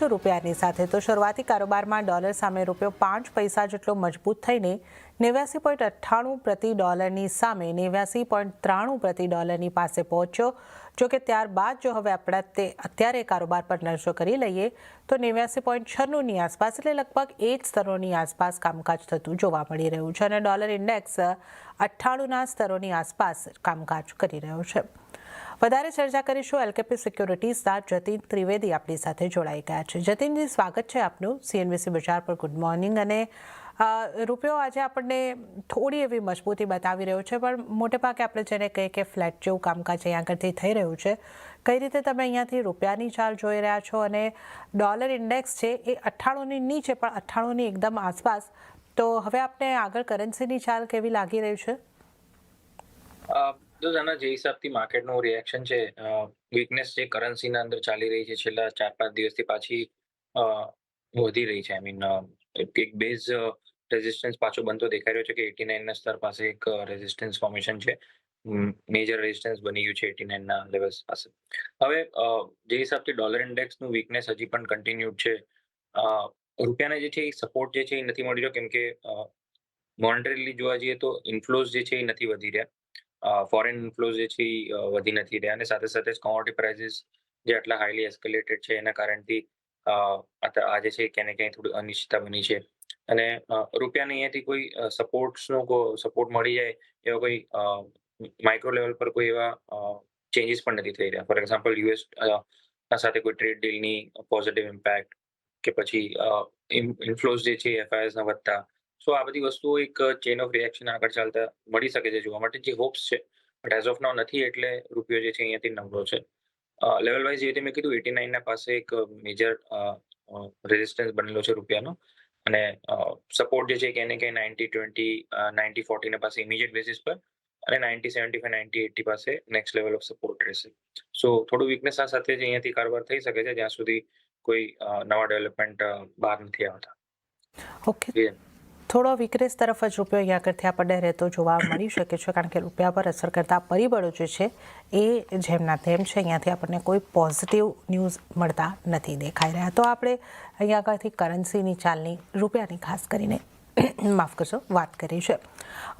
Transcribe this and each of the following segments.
રૂપિયાની સાથે તો શરૂઆતી કારોબારમાં ડોલર સામે રૂપિયો 5 પૈસા જેટલો મજબૂત થઈને 89.98 પ્રતિ ડોલરની સામે 89.93 પ્રતિ ડોલરની પાસે પહોંચ્યો. જોકે ત્યારબાદ જો હવે આપણે અત્યારે કારોબાર પર નજર કરી લઈએ તો 89.96ની આસપાસ એટલે લગભગ એ જ સ્તરોની આસપાસ કામકાજ થતું જોવા મળી રહ્યું છે અને ડોલર ઇન્ડેક્સ 98ના સ્તરોની આસપાસ કામકાજ કરી રહ્યો છે. વધારે ચર્ચા કરીશું એલકેપી સિક્યોરિટીઝના જતીન ત્રિવેદી આપણી સાથે જોડાઈ ગયા છે. જતીનજી, સ્વાગત છે આપનું સીએનબીસી બજાર પર. Good morning. અને રૂપિયો આજે આપણને થોડી એવી મજબૂતી બતાવી રહ્યો છે, પણ મોટે ભાગે આપણે જેને કહીએ કે ફ્લેટ જેવું કામકાજ અહીંયા આગળથી થઈ રહ્યું છે. કઈ રીતે તમે અહીંયાથી રૂપિયાની ચાલ જોઈ રહ્યા છો અને ડોલર ઇન્ડેક્સ છે એ 98ની નીચે પણ 98ની એકદમ આસપાસ, તો હવે આપણે આગળ કરન્સીની ચાલ કેવી લાગી રહી છે? આના જે હિસાબથી માર્કેટનું રિએક્શન છે, વીકનેસ જે કરન્સીના અંદર ચાલી રહી છે છેલ્લા 4-5 દિવસથી પાછી વધી રહી છે. આઈ મીન એક બેઝ રેઝિસ્ટન્સ પાછો બનતો દેખાઈ રહ્યો છે કે 89ના સ્તર પાસે એક રેઝિસ્ટન્સ ફોર્મેશન છે. મેજર રેઝિસ્ટન્સ બની ગયું છે 89ના લેવલ્સ પાસે. હવે જે હિસાબથી ડોલર ઇન્ડેક્સનું વીકનેસ હજી પણ કન્ટિન્યુડ છે. રૂપિયાને જે છે એ સપોર્ટ જે છે એ નથી મળી રહ્યો, કેમ કે મોનેટરીલી જોવા જઈએ તો ઇન્ફ્લોઝ જે છે એ નથી વધી રહ્યા. ફોરેન ઇન્ફ્લોઝ જે છે એ વધી નથી રહ્યા અને સાથે સાથે કોમોડિટી પ્રાઇસીસ જે આટલા હાઈલી એસ્કેલેટેડ છે એના કારણથી આ જે છે ક્યાંય ને ક્યાંય થોડી અનિશ્ચિતતા બની છે. અને રૂપિયાને અહીંયાથી કોઈ સપોર્ટ મળી જાય એવા કોઈ માઇક્રો લેવલ પર કોઈ એવા ચેન્જીસ પણ નથી થઈ રહ્યા. ફોર એક્ઝામ્પલ યુએસ સાથે કોઈ ટ્રેડ ડીલની પોઝિટિવ ઇમ્પેક્ટ કે પછી ઇન્ફ્લોઝ જે છે એફઆઈએસના વધતા. સો આ બધી વસ્તુઓ એક ચેન ઓફ રિએક્શન આગળ ચાલતા મળી શકે છે જોવા માટે, જે હોપ્સ છે. બટ એઝ ઓફ નાઉ નથી, એટલે રૂપિયો જે છે અહીંયાથી નબળો છે. લેવલ વાઇઝ જે રીતે મેં કીધું 89ના પાસે એક મેજર રેઝિસ્ટન્સ બનેલો છે રૂપિયાનો, અને સપોર્ટ જે છે ક્યાંય ને ક્યાંય 90-20 90-40 પાસે ઇમિડિયેટ બેસિસ પર અને 90-75 90-80 પાસે નેક્સ્ટ લેવલ ઓફ સપોર્ટ રહેશે. સો થોડું વીકનેસ આ સાથે જ અહીંયાથી કારોબાર થઈ શકે છે જ્યાં સુધી કોઈ નવા ડેવલપમેન્ટ બહાર નથી આવતા. ઓકે, થોડો વીકનેસ તરફ જ રૂપિયો અહીંયા આગળથી આપણને રહેતો જોવા મળી શકે છે, કારણ કે રૂપિયા પર અસર કરતા પરિબળો જે છે એ જેમના તેમ છે. અહીંયાથી આપણને કોઈ પોઝિટિવ ન્યૂઝ મળતા નથી દેખાઈ રહ્યા. તો આપણે અહીંયા આગળથી કરન્સીની ચાલની રૂપિયાની ખાસ કરીને માફ કરશો વાત કરી છે.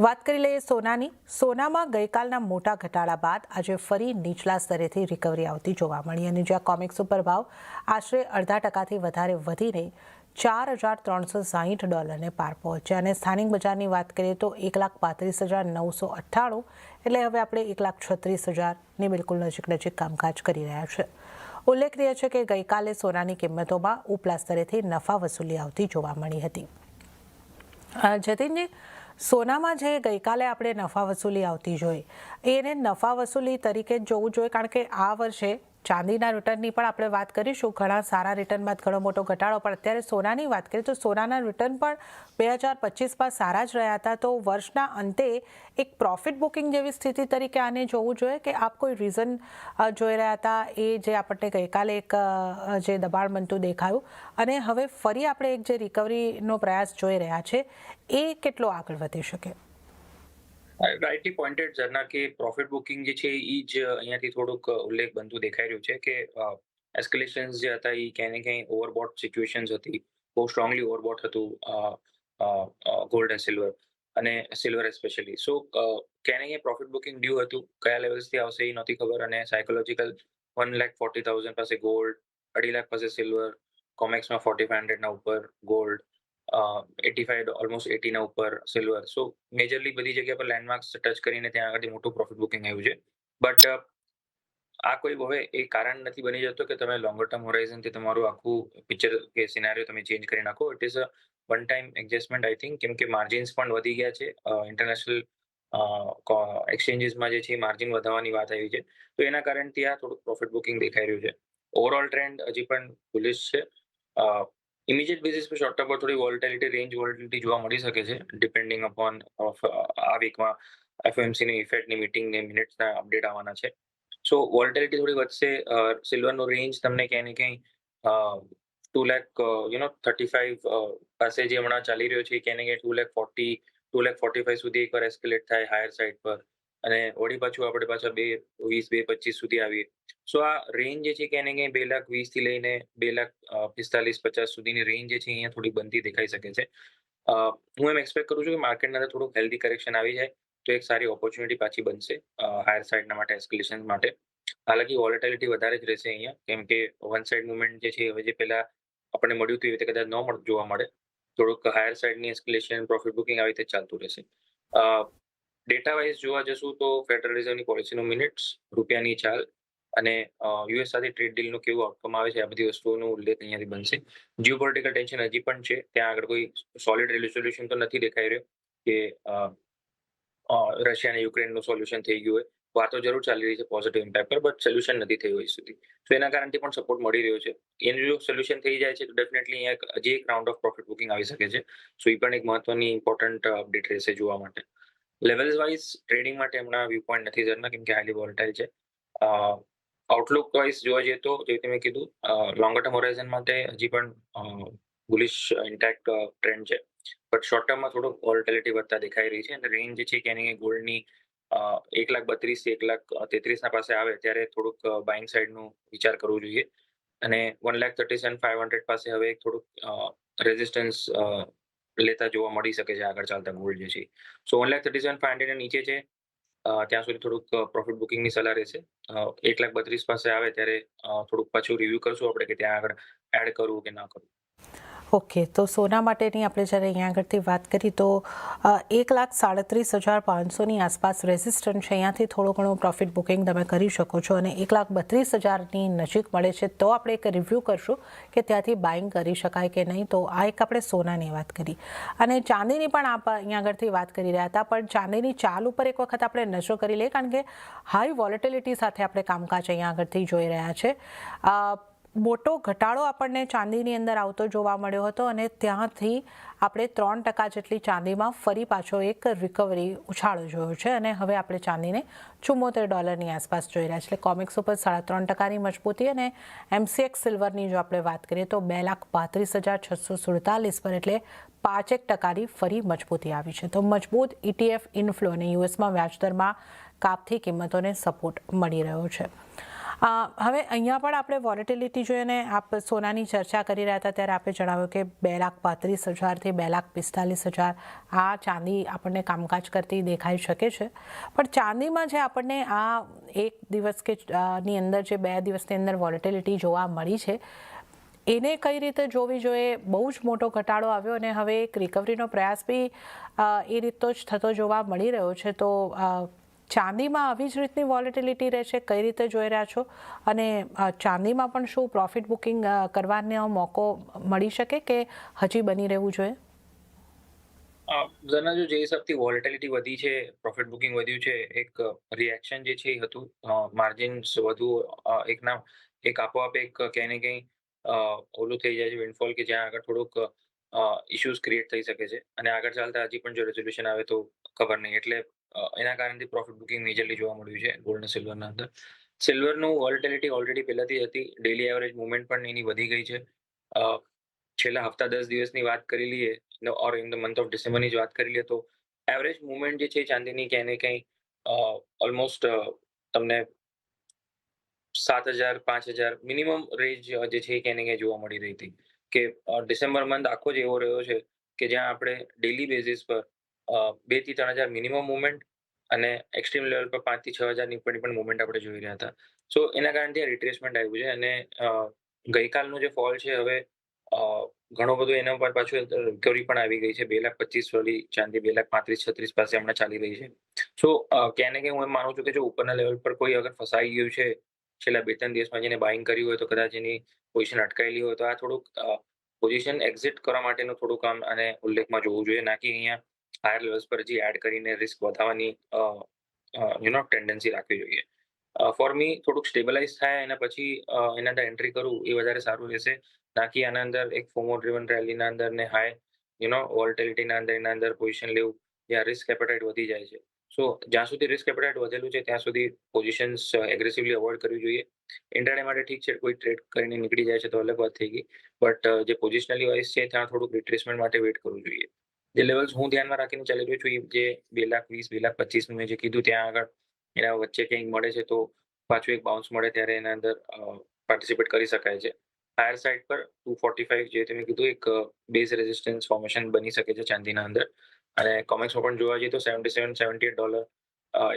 વાત કરી લઈએ સોનાની. સોનામાં ગઈકાલના મોટા ઘટાડા બાદ આજે ફરી નીચલા સ્તરેથી રિકવરી આવતી જોવા મળી અને જ્યાં કોમેક્સ ઉપર ભાવ આશરે 0.5% વધારે વધીને $4,360 પાર પહોંચ્યા અને સ્થાનિક બજારની વાત કરીએ તો 1,35,998, એટલે હવે આપણે 1,36,000ની બિલકુલ નજીક કામકાજ કરી રહ્યા છે. ઉલ્લેખનીય છે કે ગઈકાલે સોનાની કિંમતોમાં ઉપલા સ્તરેથી નફા વસૂલી આવતી જોવા મળી હતી. જતીનજી, સોનામાં જે ગઈકાલે આપણે નફા વસૂલી આવતી જોઈ, એને નફા વસૂલી તરીકે જ જોવું જોઈએ, કારણ કે આ વર્ષે ચાંદીના રિટર્નની પણ આપણે વાત કરીશું. ઘણા સારા રિટર્ન બાદ ઘણો મોટો ઘટાડો, પણ અત્યારે સોનાની વાત કરીએ તો સોનાના રિટર્ન પણ 2025માં સારા જ રહ્યા હતા. તો વર્ષના અંતે એક પ્રોફિટ બુકિંગ જેવી સ્થિતિ તરીકે આને જોવું જોઈએ કે આપ કોઈ રીઝન જોઈ રહ્યા હતા, એ જે આપણને ગઈકાલે એક જે દબાણ બનતું દેખાયું અને હવે ફરી આપણે એક જે રિકવરીનો પ્રયાસ જોઈ રહ્યા છે, એ કેટલો આગળ વધી શકે? રાઇટલી પોઇન્ટેડ ઝરના, કે પ્રોફિટ બુકિંગ જે છે એ જ અહીંયાથી થોડુંક ઉલ્લેખ બનતું દેખાઈ રહ્યું છે કે એસ્કેલેશન્સ જે હતા એ ક્યાંય ને ક્યાંય ઓવરબોટ સિચ્યુએશન્સ હતી. બહુ સ્ટ્રોંગલી ઓવરબોટ હતું ગોલ્ડ એન્ડ સિલ્વર, અને સિલ્વર એસ્પેશિયલી. સો ક્યાંય ને ક્યાંય પ્રોફિટ બુકિંગ ડ્યુ હતું. કયા લેવલ્સથી આવશે એ નહોતી ખબર, અને સાયકોલોજીકલ 1,40,000 પાસે ગોલ્ડ, 2.5 લાખ પાસે સિલ્વર, કોમેક્સમાં 4,500ના ઉપર ગોલ્ડ, 85 ઓલમોસ્ટ 80ના ઉપર સિલ્વર. સો મેજરલી બધી જગ્યા પર લેન્ડમાર્ક્સ ટચ કરીને ત્યાં આગળ મોટું પ્રોફિટ બુકિંગ આવ્યું છે. બટ આ કોઈ હવે એ કારણ નથી બની જતો કે તમે લોંગર ટર્મ હોરાઇઝનથી તમારું આખું પિક્ચર કે સિનારીઓ તમે ચેન્જ કરી નાખો. It is a one time adjustment I think, કેમ કે માર્જિન્સ પણ વધી ગયા છે. ઇન્ટરનેશનલ એક્સચેન્જીસમાં જે છે માર્જિન વધારવાની વાત આવી છે, તો એના કારણથી આ થોડુંક પ્રોફિટ બુકિંગ દેખાઈ રહ્યું છે. ઓવરઓલ ટ્રેન્ડ હજી પણ બુલિશ છે. ઇમિડિયેટ બેસિસ પર શોર્ટ ટર્મ પર થોડી વોલેટિલિટી, રેન્જ વોલેટિલિટી જોવા મળી શકે છે, ડિપેન્ડિંગ અપોન આ વીકમાં એફઓએમસીની ઇફેક્ટની મીટિંગને મિનિટ્સના અપડેટ આવવાના છે. સો વોલેટિલિટી થોડી વધશે. સિલ્વરનો રેન્જ તમને ક્યાંય ને ક્યાંય 2,35,000 પાસે જે હમણાં ચાલી રહ્યો છે, ક્યાંય ને ક્યાંય 2,40,000 2,45,000 સુધી એકવાર એસ્કેલેટ થાય હાયર સાઇડ પર, અને વળી પાછું આપણે પાછા 2.20 2.25 સુધી આવીએ. સો આ રેન્જ જે છે ક્યાંય ને ક્યાંય 2,20,000 થી લઈને 2,45,000-50 સુધીની રેન્જ જે છે અહીંયા થોડી બનતી દેખાઈ શકે છે. હું એમ એક્સપેક્ટ કરું છું કે માર્કેટની અંદર થોડુંક હેલ્ધી કરેક્શન આવી જાય તો એક સારી ઓપોર્ચ્યુનિટી પાછી બનશે હાયર સાઇડના માટે એસ્કેલેશન માટે. હાલાકી વોલેટિલિટી વધારે જ રહેશે અહીંયા, કેમ કે વન સાઇડ મુવમેન્ટ જે છે હવે જે પહેલા આપણને મળ્યું હતું એ રીતે કદાચ જોવા મળે. થોડુંક હાયર સાઇડની એસ્કેલેશન, પ્રોફિટ બુકિંગ આવી રીતે ચાલતું રહેશે. ડેટા વાઇઝ જોવા જશું તો ફેડરલ રિઝર્વની પોલિસીનું મિનિટ્સ, રૂપિયાની ચાલ અને યુએસ સાથે ટ્રેડ ડીલનું કેવું આઉટકમ આવે છે, આ બધી વસ્તુઓનો ઉલ્લેખ અહીંયાથી બનશે. જીઓપોલિટિકલ ટેન્શન હજી પણ છે, ત્યાં આગળ કોઈ સોલિડ રેઝોલ્યુશન તો નથી દેખાઈ રહ્યો કે રશિયા અને યુક્રેનનું સોલ્યુશન થઈ ગયું હોય. વાતો જરૂર ચાલી રહી છે પોઝિટિવ ઇમ્પેક્ટ પર, બટ સોલ્યુશન નથી થયું હજી સુધી. તો એના કારણથી પણ સપોર્ટ મળી રહ્યો છે. એનું જો સોલ્યુશન થઈ જાય છે તો ડેફિનેટલી અહીંયા હજી એક રાઉન્ડ ઓફ પ્રોફિટ બુકિંગ આવી શકે છે. સો એ પણ એક મહત્વની ઇમ્પોર્ટન્ટ અપડેટ રહેશે જોવા માટે. લેવલ્સ વાઇઝ ટ્રેડિંગ માટે હમણાં વ્યૂ પોઈન્ટ નથી ઝરના, કેમ કે હાઈલી વોલેટાઇલ છે. આઉટલુક વાઇઝ જોવા જઈએ તો જે રીતે મેં કીધું, લોંગર ટર્મ હોરાઇઝન માટે હજી પણ બુલિશ ઇન્ટેક્ટ ટ્રેન્ડ છે, બટ શોર્ટ ટર્મમાં થોડુંક વોલેટિલિટી વધતા દેખાઈ રહી છે અને રેન્જ જે છે ક્યાંય ગોલ્ડની 1,32,000 થી 1,33,000 પાસે આવે ત્યારે થોડુંક બાઇંગ સાઇડનું વિચાર કરવું જોઈએ. અને 1,37,500 પાસે હવે થોડુંક રેઝિસ્ટન્સ લેતા જોવા મળી શકે છે આગળ ચાલતા ગોલ્ડ જે છે. સો 1,37,500 નીચે છે ત્યાં સુધી થોડુંક પ્રોફિટ બુકિંગની સલાહ રહેશે. 1,32,000 પાસે આવે ત્યારે થોડુંક પાછું રિવ્યુ કરશું આપણે કે ત્યાં આગળ એડ કરવું કે ના કરવું. ઓકે, તો સોના માટેની આપણે જ્યારે અહીંયા આગળથી વાત કરી તો 1,37,500ની આસપાસ રેઝિસ્ટન્સ છે, અહીંયાથી થોડું ઘણું પ્રોફિટ બુકિંગ તમે કરી શકો છો અને 1,32,000ની નજીક મળે છે તો આપણે એક રિવ્યૂ કરશું કે ત્યાંથી બાઇંગ કરી શકાય કે નહીં. તો આ એક આપણે સોનાની વાત કરી અને ચાંદીની પણ અહીંયા આગળથી વાત કરી રહ્યા હતા, પણ ચાંદીની ચાલ ઉપર એક વખત આપણે નજર કરી લઈએ, કારણ કે હાઈ વોલેટિલિટી સાથે આપણે કામકાજ અહીંયા આગળથી જોઈ રહ્યા છે. મોટો ઘટાડો આપણને ચાંદીની અંદર આવતો જોવા મળ્યો હતો અને ત્યાંથી આપણે 3% જેટલી ચાંદીમાં ફરી પાછો એક રિકવરી ઉછાળો જોયો છે અને હવે આપણે ચાંદીને $74 આસપાસ જોઈ રહ્યા છે. એટલે કોમિક્સ ઉપર 3.5%ની મજબૂતી અને MCX સિલ્વરની જો આપણે વાત કરીએ તો 2,35,647 પર, એટલે 5% ફરી મજબૂતી આવી છે. તો મજબૂત ETF ઇન્ફ્લો અને યુએસમાં વ્યાજદરમાં કાપથી કિંમતોને સપોર્ટ મળી રહ્યો છે. હવે અહીંયા પણ આપણે વોલેટિલિટી જોઈને આપ સોનાની ચર્ચા કરી રહ્યા હતા ત્યારે આપણે જણાવ્યું કે 2,35,000 થી 2,45,000 આ ચાંદી આપણને કામકાજ કરતી દેખાઈ શકે છે. પણ ચાંદીમાં જે આપણને આ એક દિવસ કે ની અંદર જે 2 દિવસની અંદર વોલેટિલિટી જોવા મળી છે, એને કઈ રીતે જોવી જોઈએ? બહુ જ મોટો ઘટાડો આવ્યો અને હવે એક રિકવરીનો પ્રયાસ બી એ રીતનો જ થતો જોવા મળી રહ્યો છે. તો ચાંદીમાં આવી જ રીતની વોલેટિલિટી રહેશે, કઈ રીતે જોઈ રહ્યા છો? અને ચાંદીમાં પણ શું પ્રોફિટ બુકિંગ કરવાનો મોકો મળી શકે કે હજી બની રહેવું જોઈએ? ઝરના, જો જે હિસાબથી વોલેટિલિટી વધી છે, પ્રોફિટ બુકિંગ વધ્યું છે, એક રિએક્શન જે છે એ હતું માર્જિન્સ વધુ એક આપોઆપ એક ક્યાંય ને ક્યાંય ઓલું થઈ જાય છે વિન્ડફોલ, કે જ્યાં આગળ થોડુંક ઇશ્યુઝ ક્રિએટ થઈ શકે છે અને આગળ ચાલતા હજી પણ જો રેઝોલ્યુશન આવે તો ખબર નહીં. એટલે એના કારણથી પ્રોફિટ બુકિંગ મેજરલી જોવા મળ્યું છે ગોલ્ડ અને સિલ્વરના અંદર. સિલ્વરનું વોલેટિલિટી ઓલરેડી પહેલાથી હતી, ડેલી એવરેજ મુવમેન્ટ પણ એની વધી ગઈ છે. છેલ્લા હપ્તા 10 દિવસની વાત કરી લઈએ or in the month of ડિસેમ્બરની જ વાત કરી લઈએ તો એવરેજ મુવમેન્ટ જે છે ચાંદીની ક્યાંય ને ક્યાંય ઓલમોસ્ટ તમને 7,000 5,000 મિનિમમ રેન્જ જે છે એ ક્યાંય ને ક્યાંય જોવા મળી રહી હતી. કે ડિસેમ્બર મંથ આખો જ એવો રહ્યો છે કે જ્યાં આપણે ડેલી બેઝિસ પર 2 થી 3,000 મિનિમમ મુવમેન્ટ અને એક્સ્ટ્રીમ લેવલ પર 5 થી 6,000ની પણ મુવમેન્ટ આપણે જોઈ રહ્યા હતા. સો એના કારણથી આ રિટ્રેસમેન્ટ આવ્યું છે અને ગઈકાલનો જે ફોલ છે હવે ઘણો બધો એના પર પાછું રિકવરી પણ આવી ગઈ છે. 2,25,000 વાળી ચાંદી 2,35,36 પાસે હમણાં ચાલી રહી છે. સો ક્યાંય ને ક્યાંય હું એમ માનું છું કે જો ઉપરના લેવલ પર કોઈ અગર ફસાઈ ગયું છે છેલ્લા 2-3 દિવસમાં, જેને બાઇંગ કર્યું હોય તો કદાચ એની પોઝિશન અટકાયેલી હોય તો આ થોડુંક પોઝિશન એક્ઝિટ કરવા માટેનું થોડું કામ અને ઉલ્લેખમાં જોવું જોઈએ, ના કે અહીંયા હાયર લેવલ્સ પર હજી એડ કરીને રિસ્ક વધારવાની ટેન્ડન્સી રાખવી જોઈએ. ફોર મી થોડુંક સ્ટેબલાઇઝ થાય એના પછી એના અંદર એન્ટ્રી કરવું એ વધારે સારું રહેશે, ના કે આના અંદર એક ફોમો ડ્રિવન રેલીના અંદર ને હાઈ વોલેટિલિટીના અંદર એના અંદર પોઝિશન લેવું જ્યાં રિસ્ક એપેટાઇટ વધી જાય છે. સો જ્યાં સુધી રિસ્ક એપેટાઇટ વધેલું છે ત્યાં સુધી પોઝિશન્સ એગ્રેસિવલી અવોઇડ કરવી જોઈએ. ઇન્ટ્રાડે માટે ઠીક છે, કોઈ ટ્રેડ કરીને નીકળી જાય છે તો અલગ વાત થઈ ગઈ, બટ જે પોઝિશનલી વાઇઝ છે ત્યાં થોડુંક રિટ્રેસમેન્ટ માટે વેઇટ કરવું જોઈએ. જે લેવલ્સ હું ધ્યાનમાં રાખીને ચાલી રહ્યો છું એ જે 2,20,000 2,25,000 મેં જે કીધું ત્યાં આગળ એના વચ્ચે ક્યાંક મળે છે તો પાછું એક બાઉન્સ મળે ત્યારે એના અંદર પાર્ટિસિપેટ કરી શકાય છે. હાયર સાઇડ પર 245 જે તમે કીધું એક બેઝ રેઝિસ્ટન્સ ફોર્મેશન બની શકે છે ચાંદીના અંદર, અને કોમેક્સમાં પણ જોવા જઈએ તો $77-78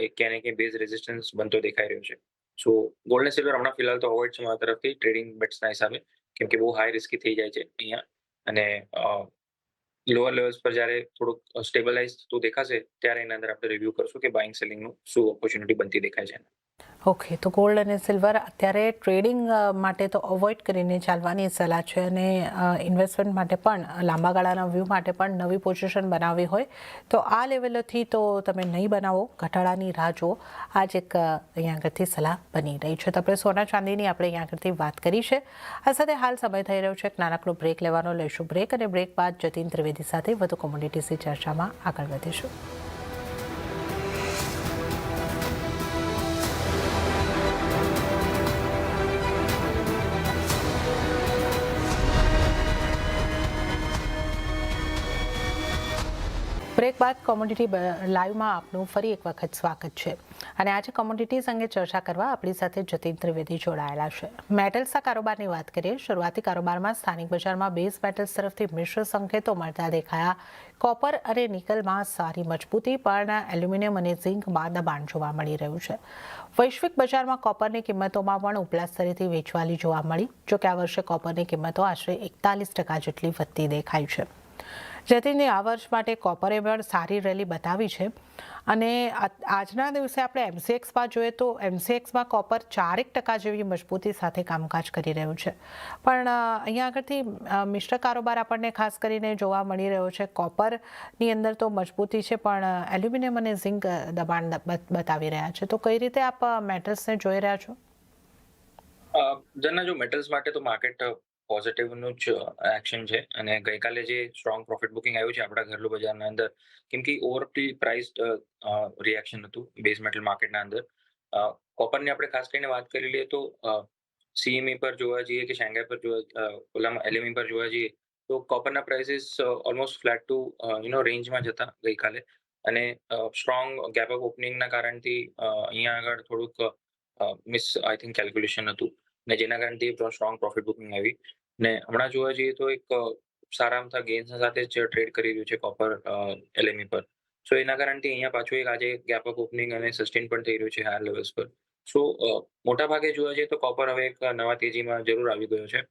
એક ક્યાં ને ક્યાં બેઝ રેઝિસ્ટન્સ બનતો દેખાઈ રહ્યો છે. સો ગોલ્ડ અને સિલ્વર હમણાં ફિલહાલ તો અવોઇડ છે મારા તરફથી ટ્રેડિંગ બેટ્સના હિસાબે, કેમ કે બહુ હાઈ રિસ્કી થઈ જાય છે અહીંયા, અને લોઅર લેવલ્સ પર જ્યારે થોડુંક સ્ટેબલાઇઝ થતું દેખાશે ત્યારે એના અંદર આપણે રિવ્યૂ કરશું કે બાઇંગ સેલિંગનું શું ઓપોર્ચ્યુનિટી બનતી દેખાય છે. ઓકે, તો ગોલ્ડ અને સિલ્વર અત્યારે ટ્રેડિંગ માટે તો અવોઇડ કરીને ચાલવાની સલાહ છે, અને ઇન્વેસ્ટમેન્ટ માટે પણ લાંબા ગાળાના વ્યૂ માટે પણ નવી પોઝિશન બનાવવી હોય તો આ લેવલોથી તો તમે નહીં બનાવો, ઘટાડાની રાહ જુઓ. આ જ એક અહીંયા આગળથી સલાહ બની રહી છે. તો આપણે સોના ચાંદીની આપણે અહીંયા આગળથી વાત કરી છે. આ સાથે હાલ સમય થઈ રહ્યો છે એક નાનકડો બ્રેક લેવાનો. લઈશું બ્રેક, અને બ્રેક બાદ જતીન ત્રિવેદી સાથે વધુ કોમોડિટીઝની ચર્ચામાં આગળ વધીશું. બ્રેક બાદ કોમોડિટી લાઈવમાં આપનું ફરી એક વખત સ્વાગત છે, અને આજે કોમોડિટીઝ અંગે ચર્ચા કરવા આપણી સાથે જતીન ત્રિવેદી જોડાયેલા છે. મેટલ્સના કારોબારની વાત કરીએ. શરૂઆતી કારોબારમાં સ્થાનિક બજારમાં બેઝ મેટલ્સ તરફથી મિશ્ર સંકેતો મળતા દેખાયા. કોપર અને નિકલમાં સારી મજબૂતી, પણ એલ્યુમિનિયમ અને ઝિંકમાં દબાણ જોવા મળી રહ્યું છે. વૈશ્વિક બજારમાં કોપરની કિંમતોમાં પણ ઉપલા સ્તરેથી વેચવાલી જોવા મળી. જો કે આ વર્ષે કોપરની કિંમતો આશરે 41% જેટલી વધતી દેખાઈ છે. જેથી આ વર્ષ માટે કોપરે પણ સારી રેલી બતાવી છે, અને આજના દિવસે આપણે એમસીએક્સમાં જોઈએ તો એમસીએક્સમાં કોપર 4% જેવી મજબૂતી સાથે કામકાજ કરી રહ્યું છે. પણ અહીંયા આગળથી મિશ્ર કારોબાર આપણને ખાસ કરીને જોવા મળી રહ્યો છે. કોપરની અંદર તો મજબૂતી છે, પણ એલ્યુમિનિયમ અને ઝિંક દબાણ બતાવી રહ્યા છે. તો કઈ રીતે આપ મેટલ્સને જોઈ રહ્યા છો? જો મેટલ્સ માટે તો માર્કેટ પોઝિટિવનું જ એક્શન છે, અને ગઈકાલે જે સ્ટ્રોંગ પ્રોફિટ બુકિંગ આવ્યું છે આપણા ઘરેલું બજારના અંદર, કેમ કે ઓવરથી પ્રાઇસ્ડ રિએક્શન હતું બેઝ મેટલ માર્કેટના અંદર. કોપરની આપણે ખાસ કરીને વાત કરી લઈએ તો સીએમઈ પર જોવા જઈએ કે શાંઘાઈ પર એલએમઈ પર જોવા જઈએ તો કોપરના પ્રાઇસીસ ઓલમોસ્ટ ફ્લેટ ટુ રેન્જમાં જ હતા ગઈકાલે, અને સ્ટ્રોંગ ગેપ અપ ઓપનિંગના કારણથી અહીંયા આગળ થોડુંક મિસ આઈ થિંક કેલ્ક્યુલેશન હતું, ને જેના કારણથી સ્ટ્રોંગ પ્રોફિટ બુકિંગ આવી. ને હમણાં જોવા જઈએ તો એક સારા અમથા ગેઇન્સ સાથે જ ટ્રેડ કરી રહ્યું છે કોપર એલએમઈ પર. સો એના કારણથી અહીંયા પાછું એક આજે ગેપ અપ ઓપનિંગ અને સસ્ટેન પણ થઈ રહ્યું છે હાયર લેવલ્સ પર. સો મોટા ભાગે જોવા જઈએ તો કોપર હવે એક નવા તેજીમાં જરૂર આવી ગયો છે.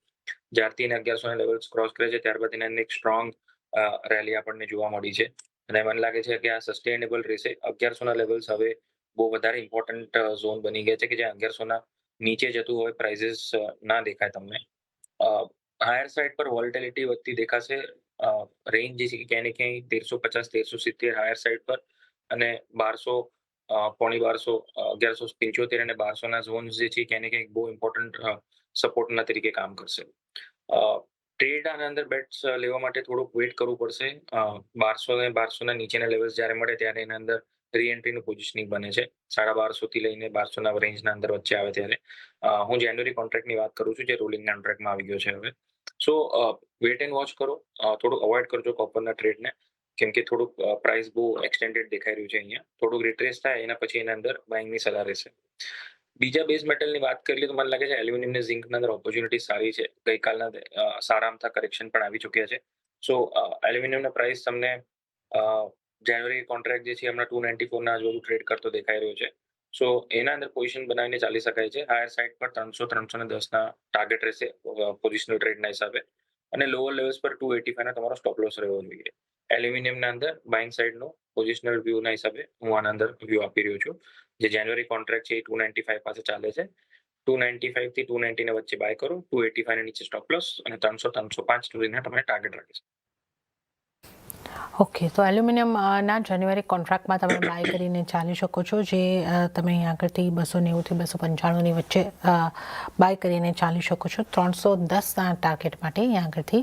જ્યારથી એને 1100 લેવલ્સ ક્રોસ કરે છે ત્યારબાદ એને એક સ્ટ્રોંગ રેલી આપણને જોવા મળી છે, અને મને લાગે છે કે આ સસ્ટેનેબલ રહેશે. 1100 લેવલ્સ હવે બહુ વધારે ઇમ્પોર્ટન્ટ ઝોન બની ગયા છે કે જ્યાં 1100 નીચે જતું હોય પ્રાઇઝીસ ના દેખાય તમને. હાયર સાઇડ પર વોલેટિલિટી વધતી દેખાશે. રેન્જ જે છે કે ક્યાંય ને ક્યાંય 1350-1370 હાયર સાઇડ પર, અને 1200 1175 અને 1200 ઝોન્સ જે છે ક્યાંય ને ક્યાંય બહુ ઇમ્પોર્ટન્ટ સપોર્ટના તરીકે કામ કરશે. ટ્રેડ આના અંદર બેટ્સ લેવા માટે થોડુંક વેઇટ કરવું પડશે. 1200 અને 1200 નીચેના લેવલ્સ જ્યારે મળે ત્યારે એના અંદર રીએન્ટ્રીનું પોઝિશનિંગ બને છે. 1250 થી લઈને 1200 રેન્જના અંદર વચ્ચે આવે ત્યારે. હું જાન્યુઆરી કોન્ટ્રાક્ટની વાત કરું છું જે રોલિંગ કોન્ટ્રાક્ટમાં આવી ગયો છે હવે. સો વેટ એન્ડ વોચ કરો, થોડુંક અવોઇડ કરજો કોપરના ટ્રેડને, કેમ કે થોડુંક પ્રાઇસ બહુ એક્સટેન્ડેડ દેખાઈ રહ્યું છે અહીંયા. થોડુંક રિટ્રેસ થાય એના પછી એના અંદર બાઇંગની સલાહ રહેશે. બીજા બેઝ મેટલની વાત કરી લઈએ તો મને લાગે છે એલ્યુમિનિયમ અને ઝિંકના અંદર ઓપોર્ચ્યુનિટી સારી છે. ગઈકાલના સારા અમથા કરેક્શન પણ આવી ચૂક્યા છે. સો એલ્યુમિનિયમના પ્રાઇસ તમને જાન્યુઆરી કોન્ટ્રાક્ટ જે છે હમણાં 294 આજુબાજુ ટ્રેડ કરતો દેખાઈ રહ્યો છે. સો એના અંદર પોઝિશન બનાવીને ચાલી શકાય છે. હાયર સાઇડ પર 300-310 ટાર્ગેટ રહેશે પોઝિશનલ ટ્રેડના હિસાબે, અને લોઅર લેવલ્સ પર 285 તમારો સ્ટોપ લોસ રહેવો જોઈએ. એલ્યુમિનિયમના અંદર બાઇંગ સાઇડનો પોઝિશનલ વ્યૂના હિસાબે હું આના અંદર વ્યૂ આપી રહ્યો છું. જે જાન્યુઆરી કોન્ટ્રાક્ટ છે એ 295 પાસે ચાલે છે. 295 થી 290 વચ્ચે બાય કરો, 285 નીચે સ્ટોપ લોસ, અને 300-305 સુધીના તમે ટાર્ગેટ રાખી શકો. ઓકે, તો એલ્યુમિનિયમના જાન્યુઆરી કોન્ટ્રાક્ટમાં તમે બાય કરીને ચાલી શકો છો, જે તમે અહીં આગળથી 290 થી 295 વચ્ચે બાય કરીને ચાલી શકો છો. 310ના ટાર્ગેટ માટે અહીં આગળથી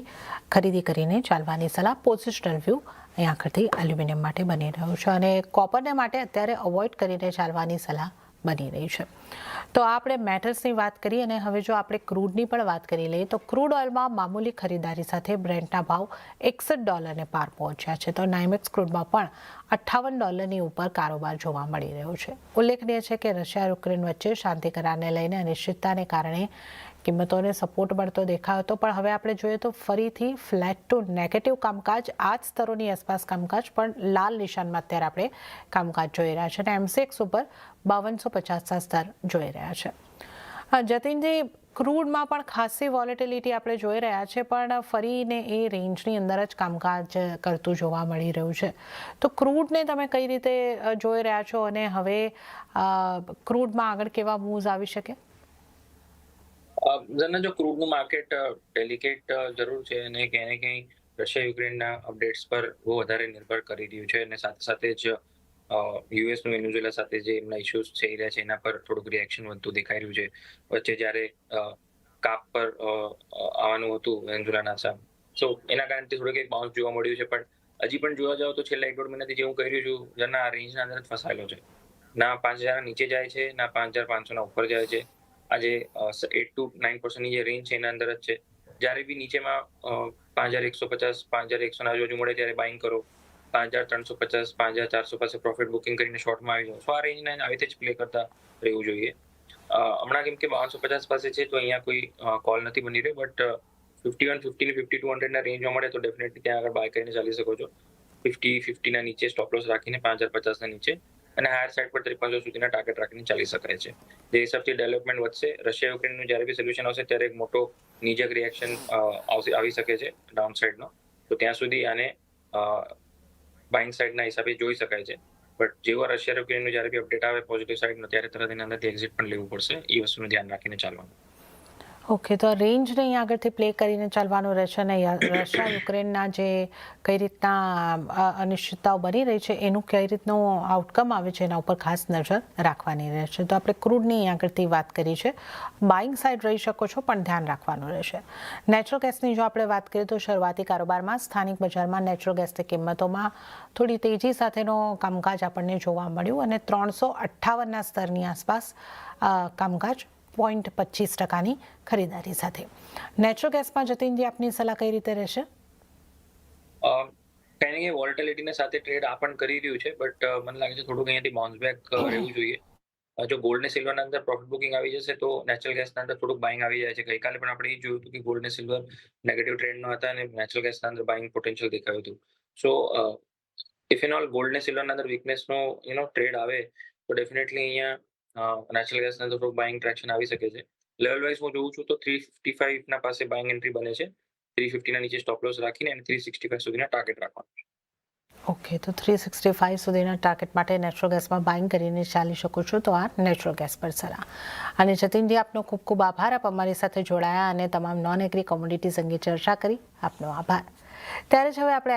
ખરીદી કરીને ચાલવાની સલાહ. પોઝિશનલ વ્યૂ અહીં આગળથી એલ્યુમિનિયમ માટે બની રહ્યો છે, અને કોપરને માટે અત્યારે અવોઇડ કરીને ચાલવાની સલાહ બની રહી છે. તો આપણે મેટલ્સની વાત કરી અને હવે જો આપણે ક્રૂડની પણ વાત કરી લઈએ તો ક્રૂડ ઓઇલમાં મામૂલી ખરીદારી સાથે બ્રેન્ટના ભાવ $61 પાર પહોંચ્યા છે. તો નાઇમેક્સ ક્રૂડમાં પણ $58 ઉપર કારોબાર જોવા મળી રહ્યો છે. ઉલ્લેખનીય છે કે રશિયા યુક્રેન વચ્ચે શાંતિ કરારને લઈને અનિશ્ચિતતાને કારણે કિંમતોને સપોર્ટ મળતો દેખાયો હતો, પણ હવે આપણે જોઈએ તો ફરીથી ફ્લેટ ટુ નેગેટિવ કામકાજ, આ જ સ્તરોની આસપાસ કામકાજ પણ લાલ નિશાનમાં અત્યારે આપણે કામકાજ જોઈ રહ્યા છે અને MCX ઉપર 5250 સ્તર જોઈ રહ્યા છે. જતીનજી, ક્રૂડમાં પણ ખાસી વોલેટિલિટી આપણે જોઈ રહ્યા છે, પણ ફરીને એ રેન્જની અંદર જ કામકાજ કરતું જોવા મળી રહ્યું છે. તો ક્રૂડને તમે કઈ રીતે જોઈ રહ્યા છો અને હવે ક્રૂડમાં આગળ કેવા મૂવ્સ આવી શકે? જો ક્રૂડનું માર્કેટ ડેલિકેટ જરૂર છે અને ક્યાંય ને ક્યાંય રશિયા યુક્રેનના અપડેટ્સ પર બહુ વધારે નિર્ભર કરી રહ્યું છે અને સાથે સાથે જ યુએસનું વેનેઝુએલા સાથે જે એમના ઇશ્યુઝ થઈ રહ્યા છે એના પર થોડુંક રિએક્શન વધતું દેખાઈ રહ્યું છે. વચ્ચે જ્યારે કાપ પર આવવાનું હતું વેનેઝુએલાના સામે, સો એના કારણે થોડુંક એક બાઉન્સ જોવા મળ્યું છે, પણ હજી પણ જોવા જાવ તો છેલ્લા 1-1.5 મહિનાથી જે હું કહી રહ્યો છું જેના રેન્જના અંદર જ ફસાયેલો છે. ના 5,000 નીચે જાય છે, ના 5,500 ઉપર જાય છે. આજે 8 to 9% જે રેન્જ છે એના અંદર જ છે. જ્યારે બી નીચેમાં 5,150 5,100 ના આજુબાજુ મળે ત્યારે બાઇંગ કરો, 5,350 5,400 પાસે પ્રોફિટ બુકિંગ કરીને શોર્ટમાં આવી જાઓ. સો આ રેન્જને આવી રીતે જ પ્લે કરતા રહેવું જોઈએ. હમણાં કેમ કે 550 પાસે છે તો અહીંયા કોઈ કોલ નથી બની રહ્યો, બટ 5150 ને 5200 ના રેન્જમાં મળે તો ડેફિનેટલી ત્યાં આગળ બાય કરીને ચાલી શકો છો. 50 ના નીચે સ્ટોપ લોસ રાખીને 5,050 ના નીચે અને હાયર સાઇડ પર 5300 સુધીના ટાર્ગેટ રાખીને ચાલી શકાય છે. જે હિસાબથી ડેવલપમેન્ટ વધશે, રશિયા યુક્રેનનું જ્યારે બી સોલ્યુશન આવશે ત્યારે એક મોટો નીજક રિએક્શન આવી શકે છે ડાઉન સાઇડનો. તો ત્યાં સુધી આને બાઇંગ સાઇડના હિસાબે જોઈ શકાય છે. બટ જેવો રશિયા યુક્રેનનું જ્યારે બી અપડેટ આવે પોઝિટિવ સાઇડનો ત્યારે તરત એના અંદરથી એક્ઝિટ પણ લેવું પડશે. એ વસ્તુનું ધ્યાન રાખીને ચાલવાનું. ઓકે, તો રેન્જને અહીં આગળથી પ્લે કરીને ચાલવાનું રહેશે અને રશિયા યુક્રેનના જે કઈ રીતના અનિશ્ચિતતાઓ બની રહી છે એનું કઈ રીતનું આઉટકમ આવે છે એના ઉપર ખાસ નજર રાખવાની રહેશે. તો આપણે ક્રૂડની અહીં આગળથી વાત કરી છે, બાઇંગ સાઇડ રહી શકો છો પણ ધ્યાન રાખવાનું રહેશે. નેચરલ ગેસની જો આપણે વાત કરીએ તો શરૂઆતી કારોબારમાં સ્થાનિક બજારમાં નેચરલ ગેસની કિંમતોમાં થોડી તેજી સાથેનો કામકાજ આપણને જોવા મળ્યું અને 358ના સ્તરની આસપાસ કામકાજ 0.25%ની ખરીદારી સાથે. નેચરલ ગેસમાં જતીનજી આપની સલાહ કઈ રીતે રહેશે? કંઈ ને વોલેટિલિટીને સાથે ટ્રેડ આ પણ કરી રહ્યું છે, બટ મને લાગે છે થોડુંક અહીંયાથી બાઉન્સ બેક રહેવું જોઈએ. જો ગોલ્ડ ને સિલ્વરના અંદર પ્રોફિટ બુકિંગ આવી જશે તો નેચરલ ગેસના અંદર થોડુંક બાઇંગ આવી જાય છે. ગઈકાલે પણ આપણે એ જોયું હતું કે ગોલ્ડ ને સિલ્વર નેગેટિવ ટ્રેન્ડમાં હતા અને નેચરલ ગેસના અંદર બાઇંગ પોટેન્શિયલ દેખાયું હતું. So if an all gold ને સિલ્વરના અંદર વીકનેસનો ટ્રેડ આવે તો ડેફિનેટલી અહીંયા નેચરલ ગેસના અંદર થોડુંક બાઇંગ ટ્રેક્શન આવી શકે છે. લેવલ વાઇઝ હું જોઉં છું તો 355 ના પાસે બાઇંગ એન્ટ્રી બને છે. 350 ના નીચે સ્ટોપ લોસ રાખીને અને 365 સુધીના ટાર્ગેટ રાખવાનું. ઓકે, તો 365 સુધીના ટાર્ગેટ માટે નેચરલ ગેસમાં બાઇંગ કરીને ચાલી શકો છો. તો આ નેચરલ ગેસ પર સલાહ. અને જતીનજી, આપનો ખૂબ ખૂબ આભાર. આપ અમારી સાથે જોડાયા અને તમામ નોન એગ્રી કોમોડિટીઝ અંગે ચર્ચા કરી. આપનો આભાર. ત્યારે જ હવે આપણે